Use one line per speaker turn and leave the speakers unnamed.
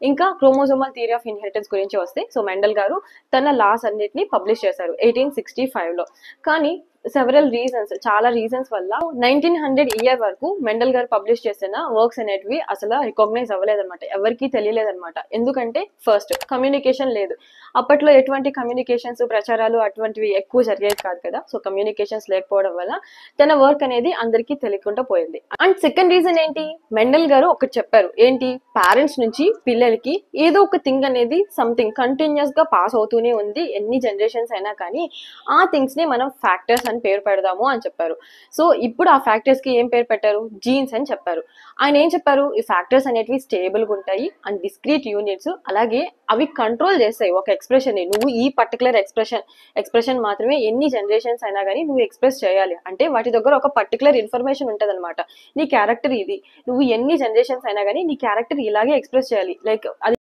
ఇంకా chromosomal theory of inheritance గురించి వస్తే, సో మెండల్ గారు తన లాస్ అన్నిటిని పబ్లిష్ చేశారు 1865లో. కానీ సెవరల్ రీజన్స్, చాలా రీజన్స్ వల్ల 1900 ఇయర్ వరకు మెండల్ గారు పబ్లిష్ చేసిన వర్క్స్ అనేటివి అసలు రికాగ్నైజ్ అవ్వలేదన్నమాట, ఎవరికి తెలియలేదన్నమాట. ఎందుకంటే ఫస్ట్ కమ్యూనికేషన్ లేదు. అప్పట్లో ఎటువంటి కమ్యూనికేషన్స్, ప్రచారాలు అటువంటివి ఎక్కువ జరిగేది కాదు కదా. సో కమ్యూనికేషన్స్ లేకపోవడం వల్ల తన వర్క్ అనేది అందరికీ తెలియకుండా పోయింది. అండ్ సెకండ్ రీజన్ ఏంటి, మెండల్ గారు ఒకటి చెప్పారు, ఏంటి, పేరెంట్స్ నుంచి పిల్లలకి ఏదో ఒక థింగ్ అనేది సంథింగ్ కంటిన్యూస్ గా పాస్ అవుతూనే ఉంది, ఎన్ని జనరేషన్స్ అయినా కానీ. ఆ థింగ్స్ ని మనం ఫ్యాక్టర్స్ అని పేరు పెడదాము అని చెప్పారు. సో ఇప్పుడు ఆ ఫ్యాక్టర్స్ కి ఏం పేరు పెట్టారు, జీన్స్ అని చెప్పారు. ఆయన ఏం చెప్పారు, ఈ ఫ్యాక్టర్స్ అనేటివి స్టేబుల్ గా ఉంటాయి అండ్ డిస్క్రీట్ యూనిట్స్, అలాగే అవి కంట్రోల్ చేస్తాయి ఒక ఎక్స్ప్రెషన్ ని. నువ్వు ఈ పర్టికులర్ ఎక్స్ప్రెషన్ మాత్రమే ఎన్ని జనరేషన్స్ అయినా కానీ నువ్వు ఎక్స్ప్రెస్ చేయాలి అంటే వాటి దగ్గర ఒక పర్టికులర్ ఇన్ఫర్మేషన్ ఉంటది అనమాట. నీ క్యారెక్టర్ ఇది, నువ్వు ఎన్ని జనరేషన్స్ అయినా కానీ నీ క్యారెక్టర్ ఇలాగే ఎక్స్ప్రెస్ చేయాలి. లైక్ అది